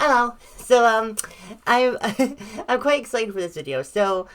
Hello. I'm I'm quite excited for this video. So,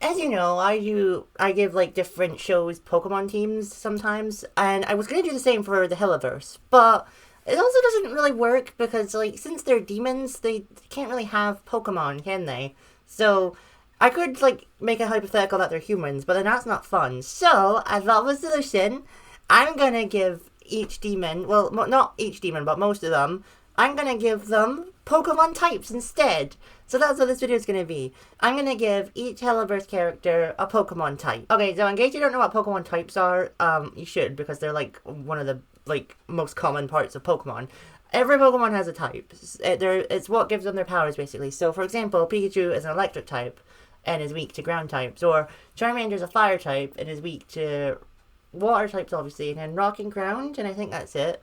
as you know, I give like different shows Pokemon teams sometimes, and I was gonna do the same for the Helluverse, but it also doesn't really work because like since they're demons, they can't really have Pokemon, can they? So, I could like make a hypothetical that they're humans, but then that's not fun. So, I thought of a solution. I'm gonna give each demon, well, not each demon, but most of them, I'm gonna give them Pokemon types instead. So that's what this video is gonna be. I'm gonna give each Helluverse character a Pokemon type. Okay, so in case you don't know what Pokemon types are, you should because they're like one of the like most common parts of Pokemon. Every Pokemon has a type. It's what gives them their powers basically. So for example, Pikachu is an electric type and is weak to ground types, or Charmander is a fire type and is weak to water types obviously, and then rock and ground, and I think that's it.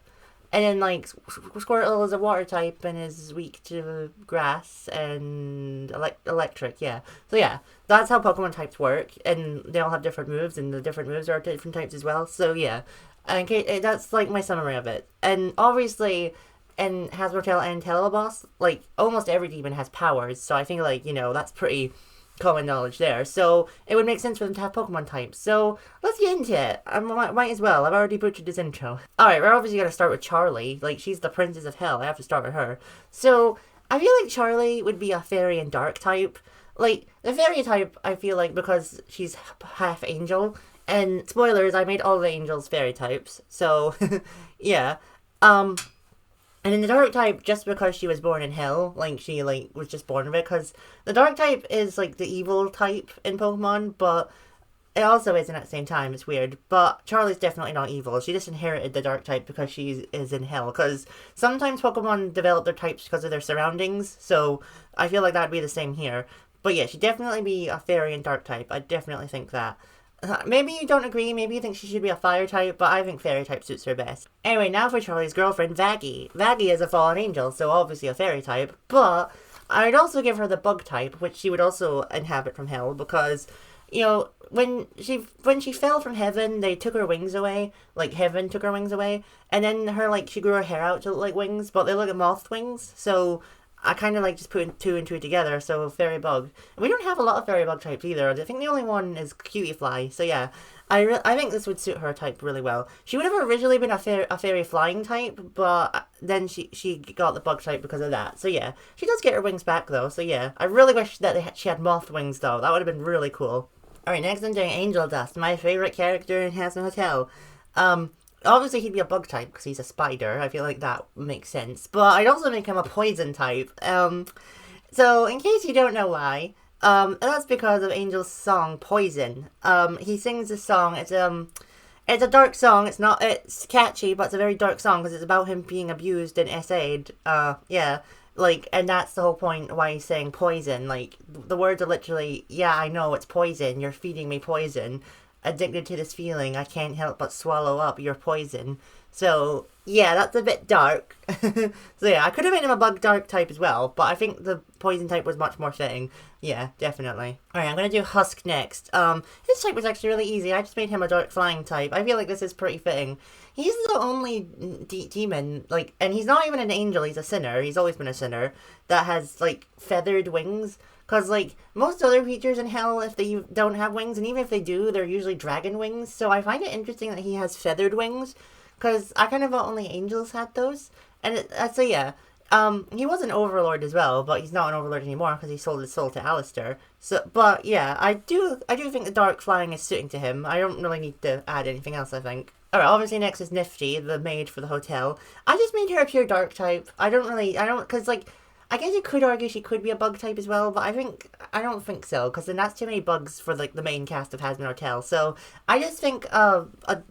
And then, like, Squirtle is a water type and is weak to grass and electric, yeah. So, yeah, that's how Pokemon types work. And they all have different moves, and the different moves are different types as well. So, yeah. And that's, like, my summary of it. And obviously, in Hazbin and Teleboss, like, almost every demon has powers. So, I think, like, that's pretty common knowledge there. So it would make sense for them to have Pokemon types. So let's get into it. I might as well. I've already butchered this intro. Alright, we're obviously going to start with Charlie. Like, she's the Princess of Hell. I have to start with her. So I feel like Charlie would be a fairy and dark type. Like, the fairy type, I feel like, because she's half angel. And spoilers, I made all the angels fairy types. So, yeah. And in the dark type, just because she was born in hell, like, she, like, was just born of it, because the dark type is, like, the evil type in Pokemon, but it also isn't at the same time, it's weird. But Charlie's definitely not evil, she just inherited the dark type because she is in hell, because sometimes Pokemon develop their types because of their surroundings, so I feel like that would be the same here. But yeah, she'd definitely be a fairy and dark type, I definitely think that. Maybe you don't agree, maybe you think she should be a fire type, but I think fairy type suits her best. Anyway, now for Charlie's girlfriend, Vaggie. Vaggie is a fallen angel, so obviously a fairy type, but I'd also give her the bug type, which she would also inhabit from hell, because, when she fell from heaven, they took her wings away, like heaven took her wings away, and then she grew her hair out to look like wings, but they look like moth wings, so I kind of like just put two and two together, so fairy bug. And we don't have a lot of fairy bug types either. I think the only one is cutie fly. So yeah, I think this would suit her type really well. She would have originally been a fairy flying type, but then she got the bug type because of that. So yeah, she does get her wings back though. So yeah, I really wish that she had moth wings though. That would have been really cool. All right, next I'm doing Angel Dust, my favorite character in Hazbin Hotel. Obviously he'd be a bug type because he's a spider. I feel like that makes sense. But I'd also make him a poison type. So in case you don't know why, that's because of Angel's song Poison. He sings this song. It's a dark song. It's catchy, but it's a very dark song because it's about him being abused and essayed. Yeah. Like, and that's the whole point why he's saying poison. Like, the words are literally, yeah, I know, it's poison. You're feeding me poison. Addicted to this feeling, I can't help but swallow up your poison. So, yeah, that's a bit dark. So, yeah, I could have made him a bug dark type as well, but I think the poison type was much more fitting. Yeah, definitely. Alright, I'm gonna do Husk next. His type was actually really easy. I just made him a dark flying type. I feel like this is pretty fitting. He's the only demon, like, and he's not even an angel, he's a sinner. He's always been a sinner that has, like, feathered wings. Because, like, most other creatures in hell, if they don't have wings, and even if they do, they're usually dragon wings. So I find it interesting that he has feathered wings, because I kind of thought only angels had those. And so, yeah. He was an overlord as well, but he's not an overlord anymore because he sold his soul to Alistair. So, but yeah, I do think the dark flying is suiting to him. I don't really need to add anything else, I think. Alright, obviously next is Nifty, the maid for the hotel. I just made her a pure dark type. Because, like, I guess you could argue she could be a bug type as well, but I don't think so, because then that's too many bugs for, like, the main cast of Hazbin Hotel. So I just think a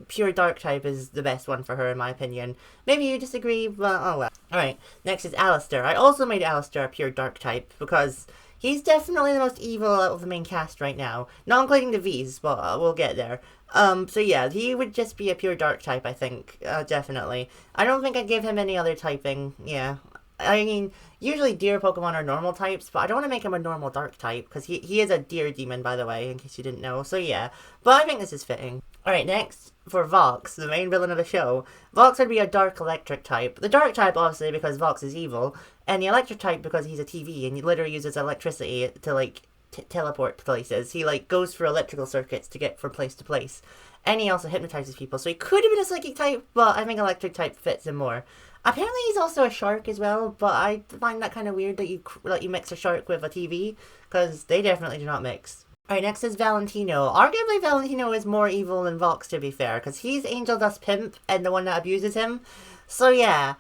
pure dark type is the best one for her, in my opinion. Maybe you disagree, but oh well. Alright, next is Alistair. I also made Alistair a pure dark type, because he's definitely the most evil out of the main cast right now. Not including the V's, but we'll get there. So yeah, he would just be a pure dark type, I think, definitely. I don't think I'd give him any other typing, yeah. I mean, usually deer Pokemon are normal types, but I don't want to make him a normal dark type, because he is a deer demon, by the way, in case you didn't know. So yeah, but I think this is fitting. Alright, next, for Vox, the main villain of the show. Vox would be a dark electric type. The dark type, obviously, because Vox is evil, And the electric type because he's a TV and he literally uses electricity to like teleport places. He like goes through electrical circuits to get from place to place. And he also hypnotizes people, so he could have been a psychic type, but I think electric type fits him more. Apparently he's also a shark as well, but I find that kind of weird that you mix a shark with a TV, because they definitely do not mix. Alright, next is Valentino. Arguably Valentino is more evil than Vox, to be fair, because he's Angel Dust Pimp and the one that abuses him. So yeah,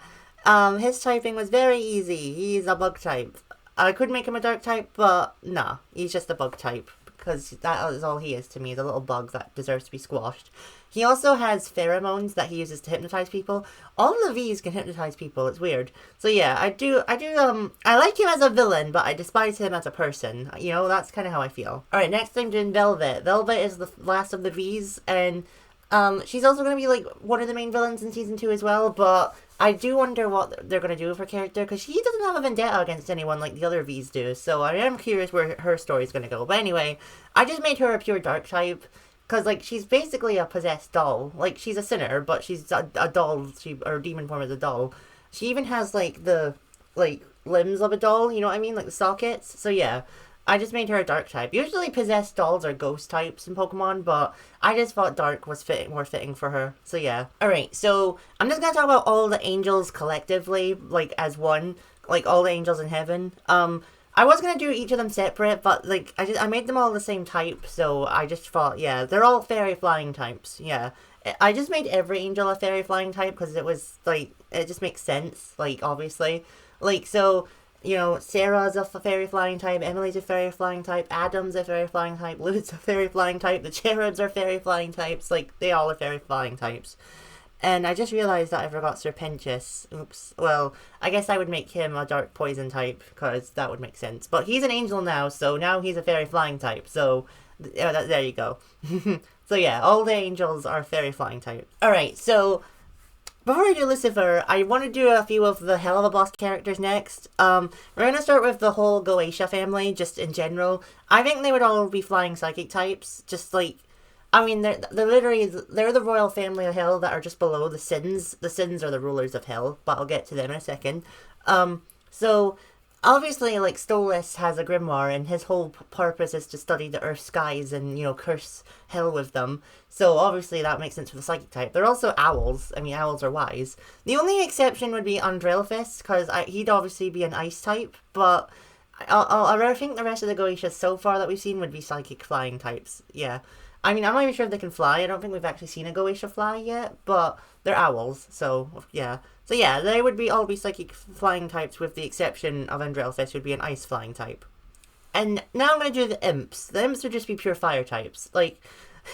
his typing was very easy. He's a bug type. I could make him a dark type, but nah, he's just a bug type. Because that is all he is to me, the little bug that deserves to be squashed. He also has pheromones that he uses to hypnotize people. All the V's can hypnotize people, it's weird. So yeah, I like him as a villain, but I despise him as a person. You know, that's kind of how I feel. Alright, next I'm doing Velvet. Velvet is the last of the V's, and she's also going to be, like, one of the main villains in Season 2 as well, but I do wonder what they're going to do with her character, because she doesn't have a vendetta against anyone like the other V's do, so I am curious where her story's going to go. But anyway, I just made her a pure dark type, because, like, she's basically a possessed doll. Like, she's a sinner, but she's a doll, her demon form is a doll. She even has, like, the, like, limbs of a doll, you know what I mean? Like, the sockets. So, yeah. I just made her a dark type. Usually possessed dolls are ghost types in Pokemon, but I just thought dark was more fitting for her. So yeah. Alright, so I'm just gonna talk about all the angels collectively, like as one. Like all the angels in heaven. I was gonna do each of them separate, but like I made them all the same type, so I just thought, yeah, they're all fairy flying types. Yeah. I just made every angel a fairy flying type because it was like, it just makes sense, like obviously. Like so, you know, Sarah's a fairy flying type, Emily's a fairy flying type, Adam's a fairy flying type, Lude's a fairy flying type, the Cherubs are fairy flying types, like, they all are fairy flying types. And I just realized that I forgot Serpentius. Oops. Well, I guess I would make him a dark poison type, because that would make sense. But he's an angel now, so now he's a fairy flying type, so there you go. So yeah, all the angels are fairy flying type. Alright, so before I do Lucifer, I want to do a few of the Helluva boss characters next. We're going to start with the whole Goetia family, just in general. I think they would all be flying psychic types, just like, I mean, they're the royal family of hell that are just below the Sins. The Sins are the rulers of hell, but I'll get to them in a second. So, obviously, like, Stolas has a grimoire, and his whole purpose is to study the earth skies and, you know, curse hell with them. So, obviously, that makes sense for the psychic type. They're also owls. I mean, owls are wise. The only exception would be Andrelphis, because he'd obviously be an ice type, but I think the rest of the Goetias so far that we've seen would be psychic flying types. Yeah. I mean, I'm not even sure if they can fly. I don't think we've actually seen a Goetia fly yet, but they're owls, so, yeah. So yeah, they would all be psychic flying types with the exception of Andrelphis, who would be an ice flying type. And now I'm going to do the imps. The imps would just be pure fire types. Like,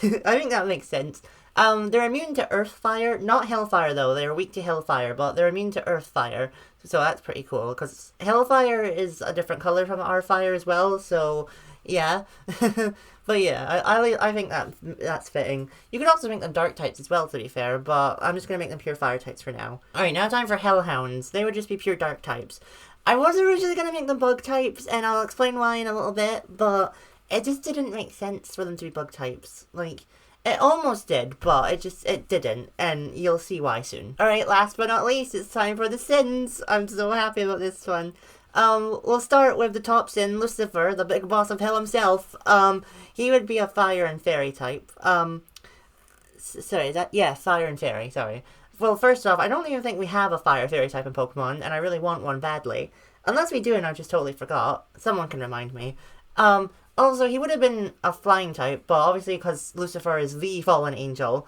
I think that makes sense. They're immune to earth fire. Not hellfire, though. They're weak to hellfire, but they're immune to earth fire. So that's pretty cool, because hellfire is a different color from our fire as well, so yeah. But yeah, I think that's fitting. You could also make them dark types as well, to be fair, but I'm just going to make them pure fire types for now. Alright, now time for hellhounds. They would just be pure dark types. I was originally going to make them bug types, and I'll explain why in a little bit, but it just didn't make sense for them to be bug types. Like, it almost did, but it didn't, and you'll see why soon. Alright, last but not least, it's time for the Sins. I'm so happy about this one. We'll start with the top sin, Lucifer, the big boss of hell himself. He would be a fire and fairy type. Fire and fairy, sorry. Well, first off, I don't even think we have a fire fairy type in Pokemon, and I really want one badly. Unless we do and I just totally forgot. Someone can remind me. Also, he would have been a flying type, but obviously because Lucifer is the fallen angel,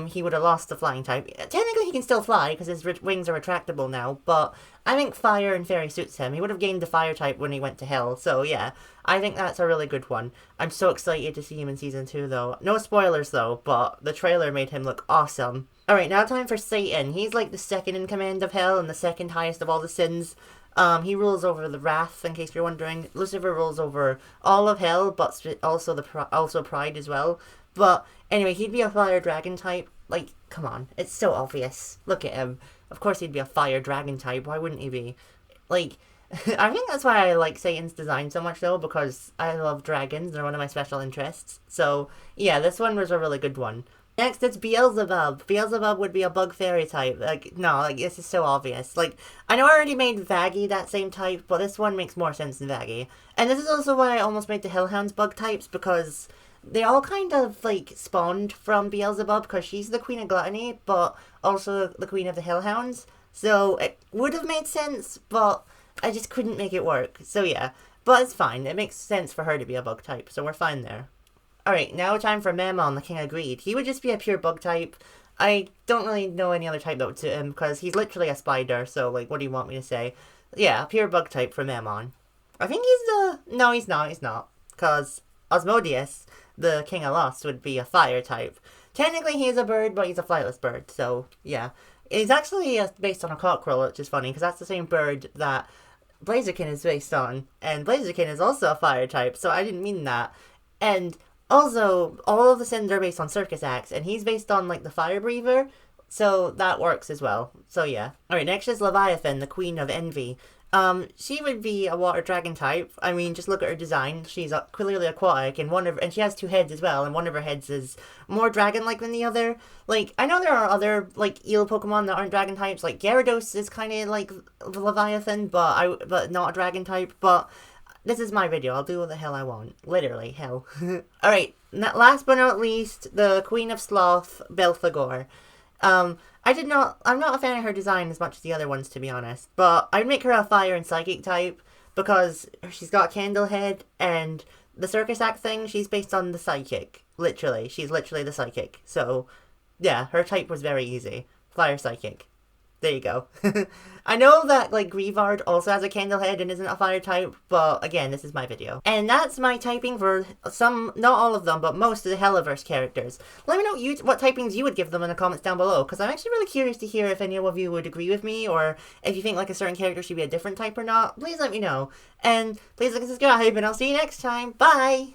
he would have lost the flying type. Technically, he can still fly, because his wings are retractable now, but I think fire and fairy suits him. He would have gained the fire type when he went to hell, so yeah, I think that's a really good one. I'm so excited to see him in Season 2, though. No spoilers, though, but the trailer made him look awesome. Alright, now time for Satan. He's like the second in command of hell and the second highest of all the sins. He rules over the wrath, in case you're wondering. Lucifer rules over all of hell, but also also pride as well. But anyway, he'd be a fire dragon type. Like, come on, it's so obvious. Look at him. Of course he'd be a fire dragon type. Why wouldn't he be? Like, I think that's why I like Satan's design so much, though, because I love dragons. They're one of my special interests. So, yeah, this one was a really good one. Next, it's Beelzebub. Beelzebub would be a bug fairy type. Like, no, like, this is so obvious. Like, I know I already made Vaggie that same type, but this one makes more sense than Vaggie. And this is also why I almost made the Hellhounds bug types, because they all kind of, like, spawned from Beelzebub, because she's the queen of gluttony, but also the queen of the Hellhounds. So, it would have made sense, but I just couldn't make it work. So, yeah. But it's fine. It makes sense for her to be a bug type, so we're fine there. Alright, now time for Memon, the King of Greed. He would just be a pure bug type. I don't really know any other type that would suit him, because he's literally a spider, so, like, what do you want me to say? Yeah, a pure bug type for Memon. I think he's the... No, he's not. Because Osmodius, the King of Lust, would be a fire type. Technically, he is a bird, but he's a flightless bird, so, yeah. He's actually based on a cockerel, which is funny, because that's the same bird that Blaziken is based on. And Blaziken is also a fire type, so I didn't mean that. And... also, all of the Sins are based on Circus Axe, and he's based on, like, the Fire Breather, so that works as well. So, yeah. Alright, next is Leviathan, the Queen of Envy. She would be a water dragon type. I mean, just look at her design. She's clearly aquatic, and she has 2 heads as well, and one of her heads is more dragon-like than the other. Like, I know there are other, like, eel Pokemon that aren't dragon types. Like, Gyarados is kind of like Leviathan, but not a dragon type, but... this is my video. I'll do what the hell I want. Literally, hell. Alright, last but not least, the Queen of Sloth, Belphegor. I'm not a fan of her design as much as the other ones, to be honest. But I'd make her a fire and psychic type, because she's got Candle Head, and the Circus Act thing, she's based on the psychic. Literally. She's literally the psychic. So, yeah, her type was very easy. Fire psychic. There you go. I know that, like, Grievard also has a candle head and isn't a fire type, but again, this is my video. And that's my typing for some, not all of them, but most of the Helluverse characters. Let me know what typings you would give them in the comments down below, because I'm actually really curious to hear if any of you would agree with me, or if you think, like, a certain character should be a different type or not. Please let me know. And please like and subscribe, and I'll see you next time. Bye!